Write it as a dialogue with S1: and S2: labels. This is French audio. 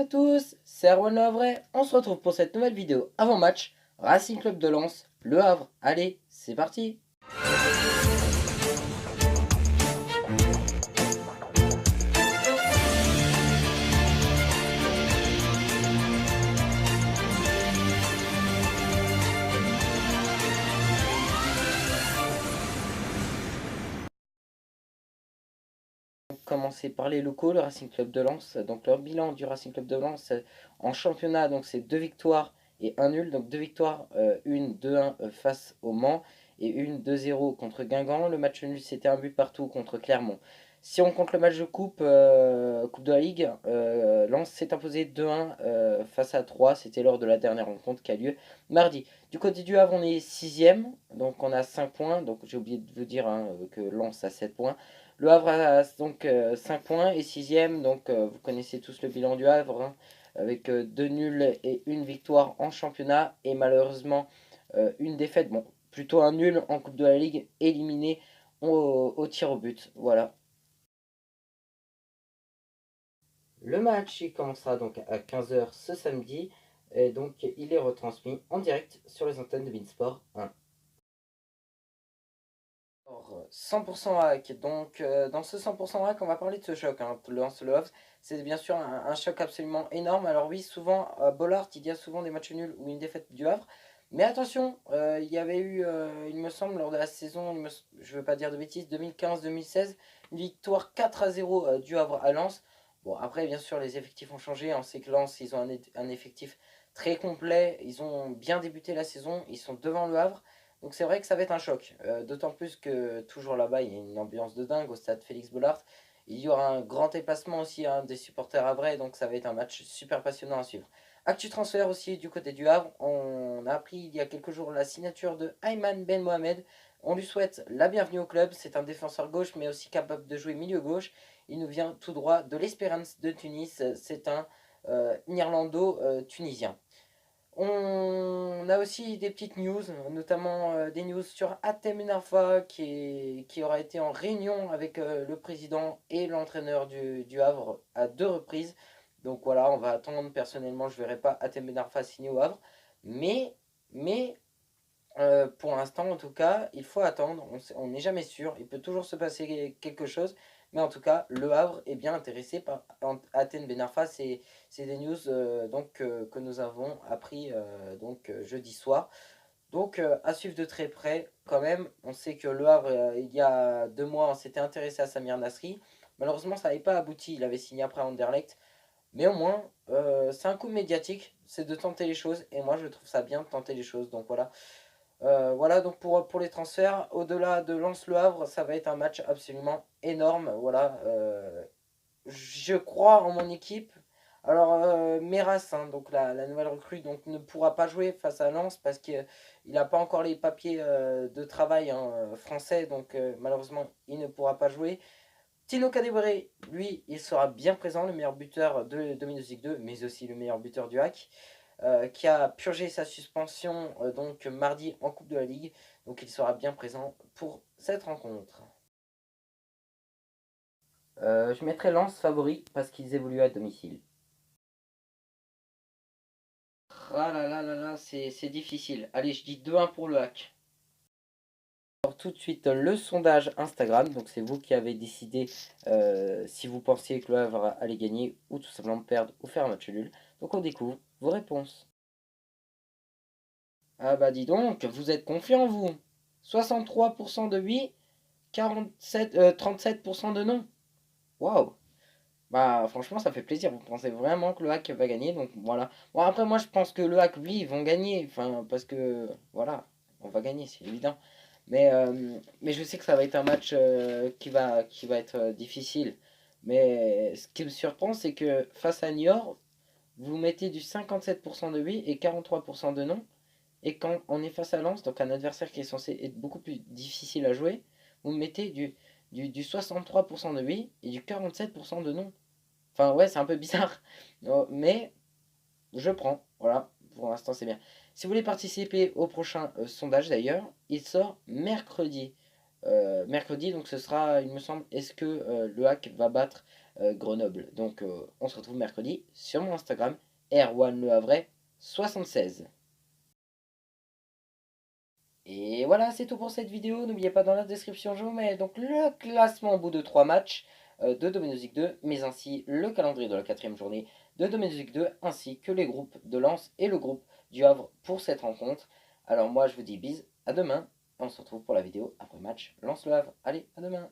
S1: à tous, c'est Erwan Le Havrais. On se retrouve pour cette nouvelle vidéo avant match. Racing Club de Lens, Le Havre. Allez, c'est parti. Commencer par les locaux, le Racing Club de Lens. Donc leur bilan du Racing Club de Lens en championnat, donc c'est 2 victoires et 1 nul. Donc 2 victoires, une 2-1 face au Mans et une 2-0 contre Guingamp. Le match nul c'était un but partout contre Clermont. Si on compte le match de coupe, coupe de la Ligue, Lens s'est imposé 2-1 face à 3. C'était lors de la dernière rencontre qui a lieu mardi. Du côté du Havre, on est 6ème, donc on a 5 points. Donc j'ai oublié de vous dire que Lens a 7 points. Le Havre a donc 5 points et 6ème, donc vous connaissez tous le bilan du Havre, avec 2 nuls et une victoire en championnat et malheureusement une défaite, bon plutôt un nul en Coupe de la Ligue, éliminé au tir au but. Voilà. Le match il commencera donc à 15 h ce samedi et donc il est retransmis en direct sur les antennes de Beansport 1. 100% hack, donc dans ce 100% hack on va parler de ce choc, le Lens Le Havre, c'est bien sûr un choc absolument énorme. Alors oui, souvent à Bollard il y a souvent des matchs nuls ou une défaite du Havre, mais attention, il y avait eu, il me semble, lors de la saison, je veux pas dire de bêtises, 2015-2016, une victoire 4-0 du Havre à Lens. Bon, après bien sûr les effectifs ont changé, on sait que Lens ils ont un effectif très complet, ils ont bien débuté la saison, ils sont devant le Havre. Donc c'est vrai que ça va être un choc, d'autant plus que toujours là-bas il y a une ambiance de dingue au stade Félix Bollard. Il y aura un grand déplacement aussi des supporters havrais, donc ça va être un match super passionnant à suivre. Actu transfert aussi du côté du Havre, on a appris il y a quelques jours la signature de Ayman Ben Mohamed. On lui souhaite la bienvenue au club, c'est un défenseur gauche mais aussi capable de jouer milieu gauche. Il nous vient tout droit de l'Espérance de Tunis, c'est un Irlando-tunisien. On a aussi des petites news, notamment des news sur Atem Ben Arfa qui aura été en réunion avec le président et l'entraîneur du Havre à 2 reprises. Donc voilà, on va attendre. Personnellement, je ne verrai pas Atem Ben Arfa signer au Havre. Mais pour l'instant, en tout cas, il faut attendre. On n'est jamais sûr. Il peut toujours se passer quelque chose. Mais en tout cas, Le Havre est bien intéressé par Athènes Ben Arfa. C'est des news que nous avons appris jeudi soir. Donc à suivre de très près quand même. On sait que Le Havre, il y a 2 mois, on s'était intéressé à Samir Nasri. Malheureusement, ça n'avait pas abouti. Il avait signé après Anderlecht. Mais au moins, c'est un coup médiatique. C'est de tenter les choses. Et moi, je trouve ça bien de tenter les choses. Donc voilà. Voilà donc pour les transferts, au-delà de Lens-Le Havre, ça va être un match absolument énorme. Voilà, je crois en mon équipe. Alors Meras, donc la nouvelle recrue, donc, ne pourra pas jouer face à Lens parce qu'il n'a pas encore les papiers de travail français, donc malheureusement il ne pourra pas jouer. Tino Kadewere, lui, il sera bien présent, le meilleur buteur de Domino's League 2, mais aussi le meilleur buteur du hack qui a purgé sa suspension donc mardi en Coupe de la Ligue. Donc il sera bien présent pour cette rencontre. Je mettrai Lens favori parce qu'ils évoluent à domicile. Ah là là là là, c'est difficile. Allez, je dis 2-1 pour le hack. Alors tout de suite, le sondage Instagram. Donc c'est vous qui avez décidé si vous pensiez que le Havre allait gagner ou tout simplement perdre ou faire un match nul. Donc on découvre vos réponses. Ah bah dis donc, vous êtes confiant vous. 63% de oui, 37% de non. Waouh. Bah franchement ça fait plaisir. Vous pensez vraiment que le hack va gagner. Donc voilà. Bon après moi je pense que le hack oui ils vont gagner. Enfin parce que voilà. On va gagner c'est évident. Mais je sais que ça va être un match qui va être difficile. Mais ce qui me surprend c'est que face à Niort, vous mettez du 57% de oui et 43% de non. Et quand on est face à Lens, donc un adversaire qui est censé être beaucoup plus difficile à jouer, vous mettez du 63% de oui et du 47% de non. Enfin ouais, c'est un peu bizarre, mais je prends. Voilà, pour l'instant c'est bien. Si vous voulez participer au prochain sondage d'ailleurs, il sort mercredi. mercredi, donc ce sera, il me semble, est-ce que le Hack va battre Grenoble. Donc on se retrouve mercredi sur mon Instagram, R1 Le Havre 76. Et voilà, c'est tout pour cette vidéo. N'oubliez pas, dans la description, je vous mets donc le classement au bout de 3 matchs de Domino's League 2, mais ainsi le calendrier de la 4ème journée de Domino's League 2, ainsi que les groupes de Lens et le groupe du Havre pour cette rencontre. Alors moi, je vous dis bis, à demain. On se retrouve pour la vidéo après match Lens-Le Havre. Allez, à demain.